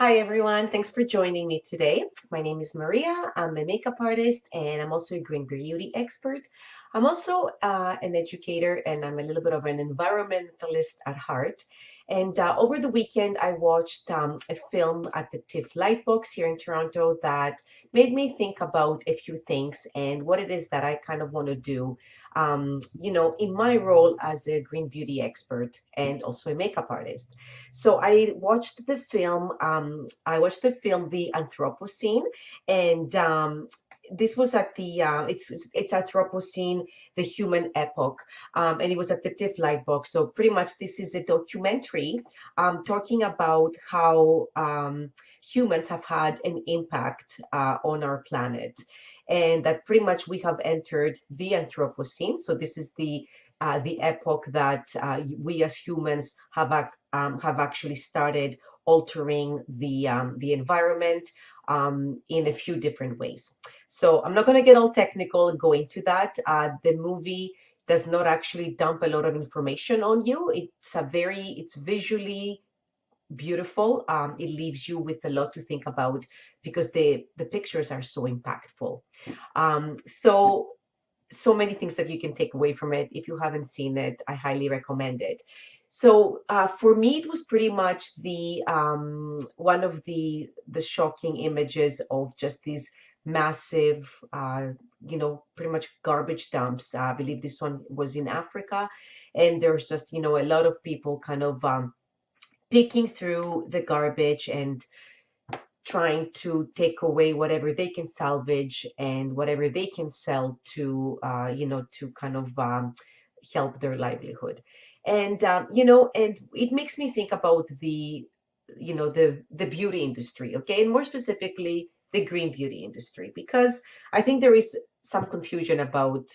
Hi everyone, thanks for joining me today. My name is Maria. I'm a makeup artist and I'm also a green beauty expert. I'm also an educator and I'm a little bit of an environmentalist at heart. And over the weekend, I watched a film at the TIFF Lightbox here in Toronto that made me think about a few things and what it is that I kind of want to do, in my role as a green beauty expert and also a makeup artist. So I watched the film. I watched the film The Anthropocene, and this was at the it's Anthropocene, the Human Epoch, and it was at the TIFF Lightbox. So pretty much this is a documentary talking about how humans have had an impact on our planet. And that pretty much we have entered the Anthropocene. So this is the epoch that we as humans have actually started altering the environment in a few different ways. So I'm not going to get all technical and go into that. The movie does not actually dump a lot of information on you. It's visually beautiful. It leaves you with a lot to think about because the pictures are so impactful. So many things that you can take away from it. If you haven't seen it, I highly recommend it. So for me, it was pretty much the one of the shocking images of just these massive, pretty much garbage dumps. I believe this one was in Africa, and there's just a lot of people kind of picking through the garbage and trying to take away whatever they can salvage and whatever they can sell to kind of help their livelihood. And it makes me think about the beauty industry, okay, and more specifically the green beauty industry, because I think there is some confusion about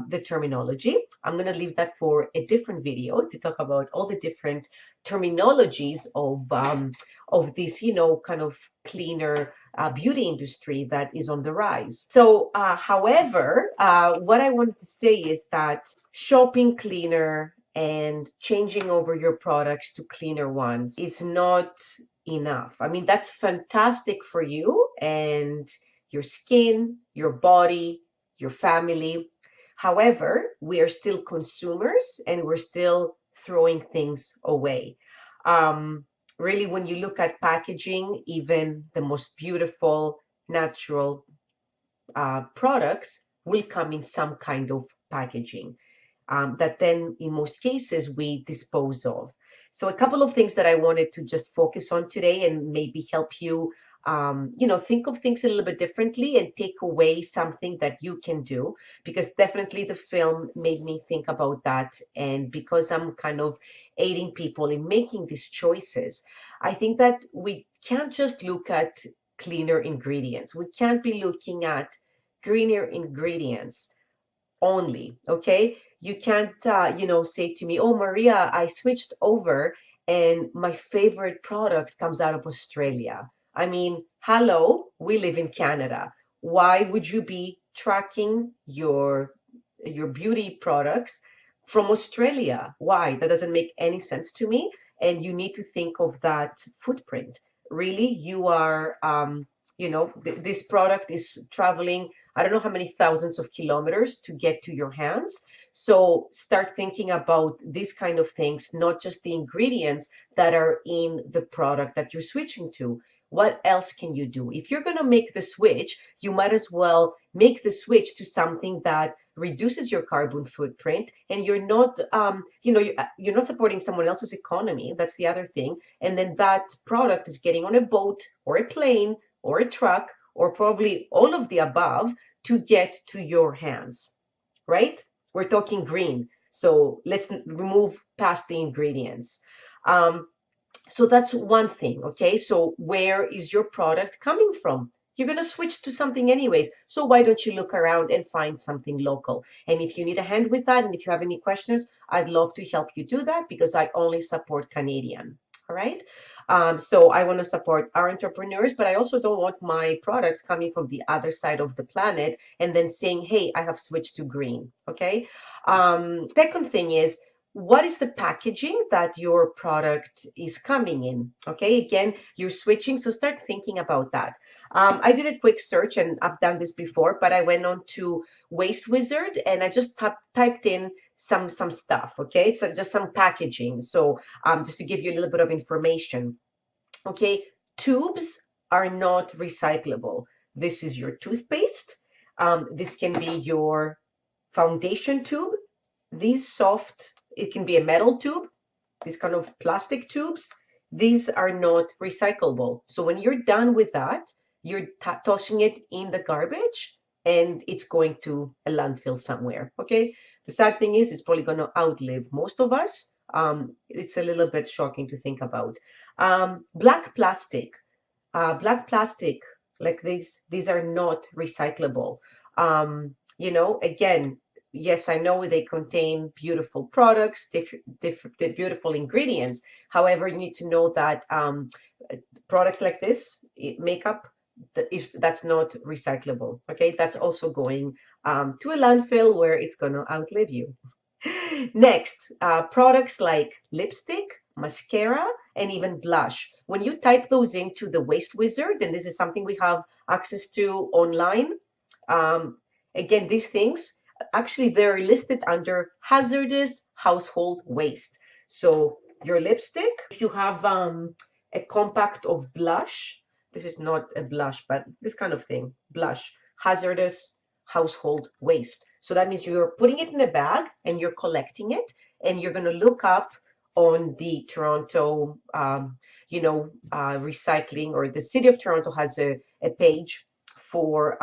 the terminology. I'm going to leave that for a different video to talk about all the different terminologies of this, kind of cleaner beauty industry that is on the rise. So, however, what I wanted to say is that shopping cleaner and changing over your products to cleaner ones is not enough. I mean, that's fantastic for you and your skin, your body, your family. However, we are still consumers and we're still throwing things away. Really, when you look at packaging, even the most beautiful natural products will come in some kind of packaging that then in most cases we dispose of. So a couple of things that I wanted to just focus on today and maybe help you think of things a little bit differently and take away something that you can do, because definitely the film made me think about that. And because I'm kind of aiding people in making these choices, I think that we can't just look at cleaner ingredients. We can't be looking at greener ingredients only, okay? You can't, say to me, oh, Maria, I switched over and my favorite product comes out of Australia. I mean, hello, we live in Canada. Why would you be tracking your beauty products from Australia? Why? That doesn't make any sense to me. And you need to think of that footprint. Really, you are, this product is traveling, I don't know how many thousands of kilometers to get to your hands. So start thinking about these kind of things, not just the ingredients that are in the product that you're switching to. What else can you do? If you're going to make the switch, you might as well make the switch to something that reduces your carbon footprint, and you're not, you're not supporting someone else's economy. That's the other thing. And then that product is getting on a boat or a plane or a truck or probably all of the above to get to your hands, right? We're talking green. So let's remove past the ingredients. So that's one thing, okay? So where is your product coming from? You're going to switch to something anyways. So why don't you look around and find something local? And if you need a hand with that, and if you have any questions, I'd love to help you do that because I only support Canadian. All right. So I want to support our entrepreneurs, but I also don't want my product coming from the other side of the planet and then saying, hey, I have switched to green. Okay. Second thing is, what is the packaging that your product is coming in? Okay, again, you're switching, so start thinking about that. I did a quick search, and I've done this before, but I went on to Waste Wizard and I just typed in some stuff. Okay, so just some packaging. So just to give you a little bit of information. Okay, tubes are not recyclable. This is your toothpaste. This can be your foundation tube. These soft, it can be a metal tube, these kind of plastic tubes. These are not recyclable. So when you're done with that, you're tossing it in the garbage and it's going to a landfill somewhere. Okay. The sad thing is, it's probably going to outlive most of us. It's a little bit shocking to think about. Black plastic, like these are not recyclable. You know, again, yes, I know they contain beautiful products, beautiful ingredients. However, you need to know that products like this, makeup, that's not recyclable. Okay, that's also going to a landfill where it's going to outlive you. Next, products like lipstick, mascara, and even blush. When you type those into the Waste Wizard, and this is something we have access to online, again, these things, actually, they're listed under hazardous household waste. So your lipstick, if you have a compact of blush, this is not a blush, but this kind of thing, blush, hazardous household waste. So that means you're putting it in a bag and you're collecting it, and you're going to look up on the Toronto, recycling, or the city of Toronto has a page for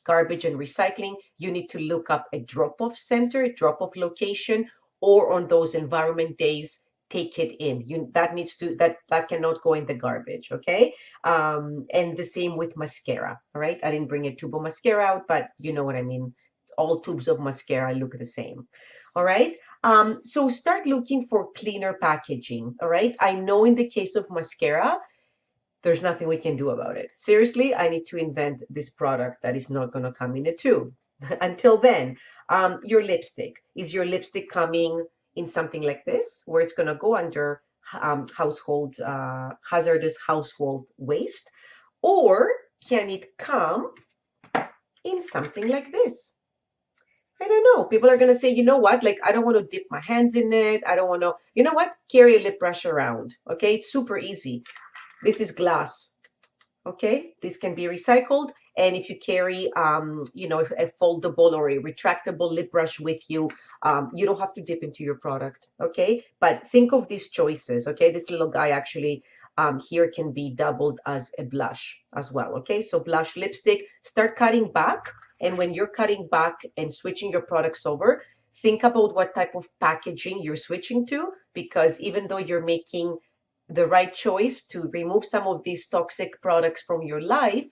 garbage and recycling. You need to look up a drop-off center, drop-off location, or on those environment days, take it in. That cannot go in the garbage. Okay, and the same with mascara. All right, I didn't bring a tube of mascara out, but you know what I mean. All tubes of mascara look the same. All right. So start looking for cleaner packaging. All right. I know in the case of mascara, there's nothing we can do about it. Seriously, I need to invent this product that is not going to come in a tube. Until then, your lipstick. Is your lipstick coming in something like this, where it's going to go under hazardous household waste? Or can it come in something like this? I don't know. People are going to say, you know what? Like, I don't want to dip my hands in it. I don't want to, you know what? Carry a lip brush around. Okay. It's super easy. This is glass. Okay. This can be recycled. And if you carry, a foldable or a retractable lip brush with you, you don't have to dip into your product. Okay. But think of these choices. Okay. This little guy actually here can be doubled as a blush as well. Okay. So blush, lipstick, start cutting back. And when you're cutting back and switching your products over, think about what type of packaging you're switching to, because even though you're making the right choice to remove some of these toxic products from your life,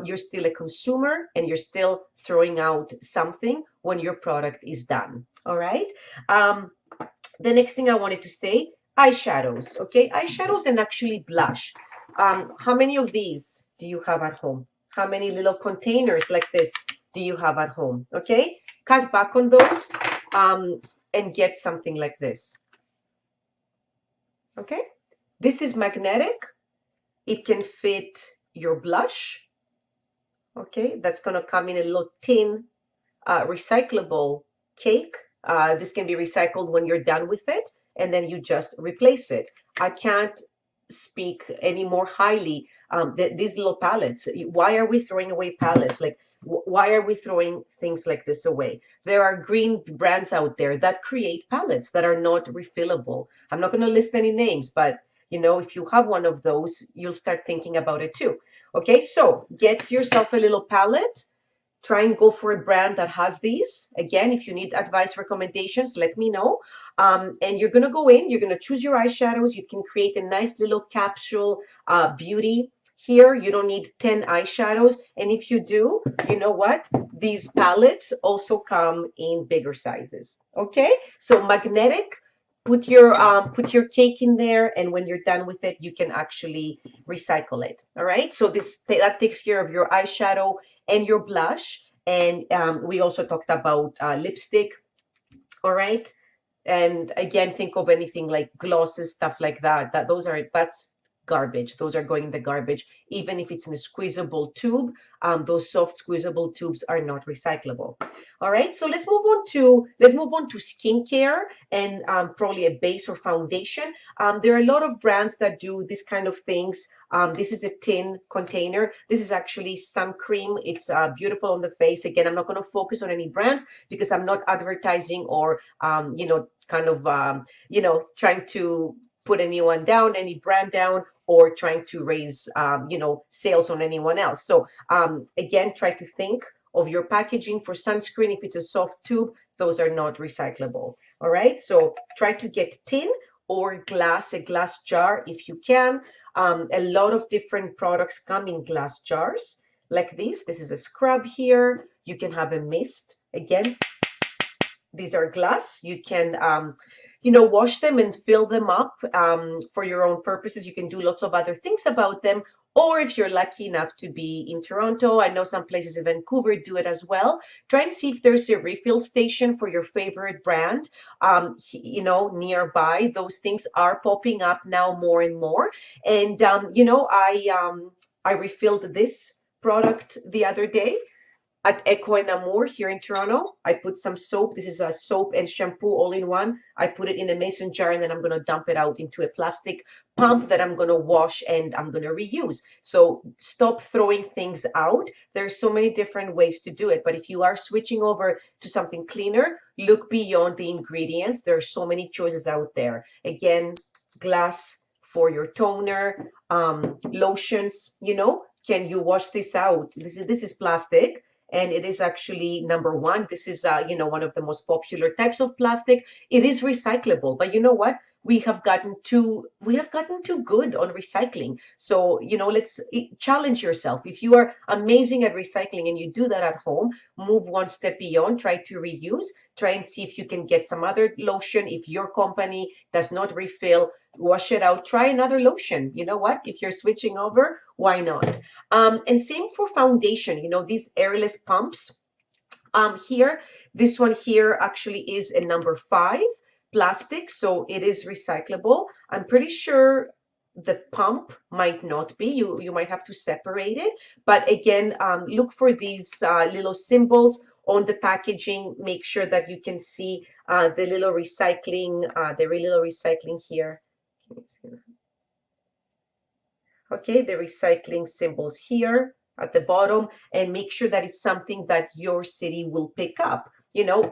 you're still a consumer and you're still throwing out something when your product is done. All right. The next thing I wanted to say, eyeshadows. Okay. Eyeshadows and actually blush. How many of these do you have at home? How many little containers like this do you have at home? Okay, cut back on those and get something like this. Okay, this is magnetic. It can fit your blush. Okay, that's going to come in a little tin recyclable cake. This can be recycled when you're done with it, and then you just replace it. I can't speak any more highly these little pallets. Why are we throwing away pallets? Like, why are we throwing things like this away? There are green brands out there that create pallets that are not refillable. I'm not going to list any names, but if you have one of those, you'll start thinking about it too. Okay, so get yourself a little pallet. Try and go for a brand that has these. Again, if you need advice, recommendations, let me know. And you're going to go in, you're going to choose your eyeshadows. You can create a nice little capsule beauty. Here, you don't need 10 eyeshadows. And if you do, you know what? These palettes also come in bigger sizes. Okay, so magnetic. Put your cake in there, and when you're done with it, you can actually recycle it. All right. So that takes care of your eyeshadow and your blush. And we also talked about lipstick. All right. And again, think of anything like glosses, stuff like that. That's garbage. Those are going in the garbage, even if it's in a squeezable tube. Those soft squeezable tubes are not recyclable. All right, so let's move on to skincare and probably a base or foundation. There are a lot of brands that do this kind of things. This is a tin container. This is actually sun cream. It's beautiful on the face. Again, I'm not going to focus on any brands because I'm not advertising or kind of trying to put anyone down, any brand down, or trying to raise sales on anyone else. So again, try to think of your packaging for sunscreen. If it's a soft tube, those are not recyclable. All right, so try to get tin or glass, a glass jar if you can. A lot of different products come in glass jars like this. This is a scrub here. You can have a mist. Again, these are glass. You can wash them and fill them up for your own purposes. You can do lots of other things about them. Or if you're lucky enough to be in Toronto, I know some places in Vancouver do it as well. Try and see if there's a refill station for your favorite brand, nearby. Those things are popping up now more and more. And, I refilled this product the other day at Eco and Amour here in Toronto. I put some soap. This is a soap and shampoo all in one. I put it in a mason jar and then I'm going to dump it out into a plastic pump that I'm going to wash and I'm going to reuse. So stop throwing things out. There's so many different ways to do it. But if you are switching over to something cleaner, look beyond the ingredients. There are so many choices out there. Again, glass for your toner, lotions, can you wash this out? This is plastic. And it is actually number one. This is, one of the most popular types of plastic. It is recyclable, but you know what? We have gotten too good on recycling. So, let's challenge yourself. If you are amazing at recycling and you do that at home, move one step beyond, try to reuse, try and see if you can get some other lotion. If your company does not refill, wash it out, try another lotion. You know what? If you're switching over, why not? And same for foundation, these airless pumps. Here, this one here actually is a number 5 plastic, so it is recyclable. I'm pretty sure the pump might not be. You might have to separate it. But again, look for these little symbols on the packaging. Make sure that you can see the little recycling here. Can you see that? Okay, the recycling symbols here at the bottom, and make sure that it's something that your city will pick up.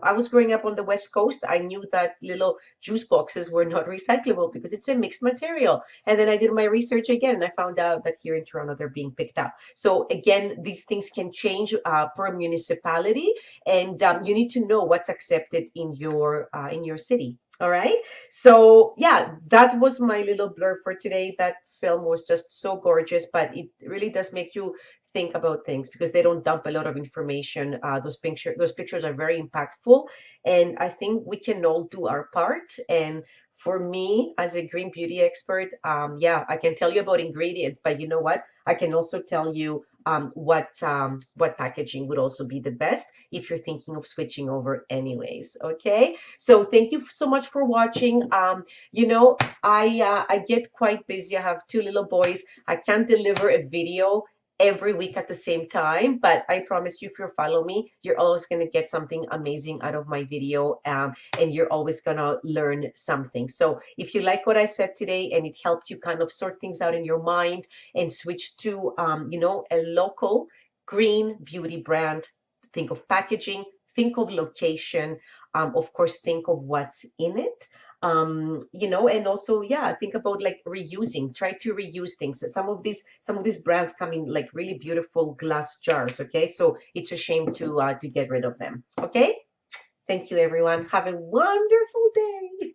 I was growing up on the West Coast. I knew that little juice boxes were not recyclable because it's a mixed material. And then I did my research again, and I found out that here in Toronto, they're being picked up. So again, these things can change per municipality, and you need to know what's accepted in your city. All right. So yeah, that was my little blurb for today. That film was just so gorgeous, but it really does make you think about things because they don't dump a lot of information. Those pictures are very impactful, and I think we can all do our part. And for me, as a green beauty expert, I can tell you about ingredients, but you know what? I can also tell you what packaging would also be the best if you're thinking of switching over anyways. Okay, so thank you so much for watching. I get quite busy. I have 2 little boys. I can't deliver a video every week at the same time, but I promise you, if you follow me, you're always going to get something amazing out of my video, and you're always going to learn something. So if you like what I said today and it helped you kind of sort things out in your mind and switch to a local green beauty brand, think of packaging, think of location, of course, think of what's in it. And also, think about like reusing. Try to reuse things. Some of these brands come in like really beautiful glass jars. Okay, so it's a shame to get rid of them. Okay, thank you, everyone. Have a wonderful day.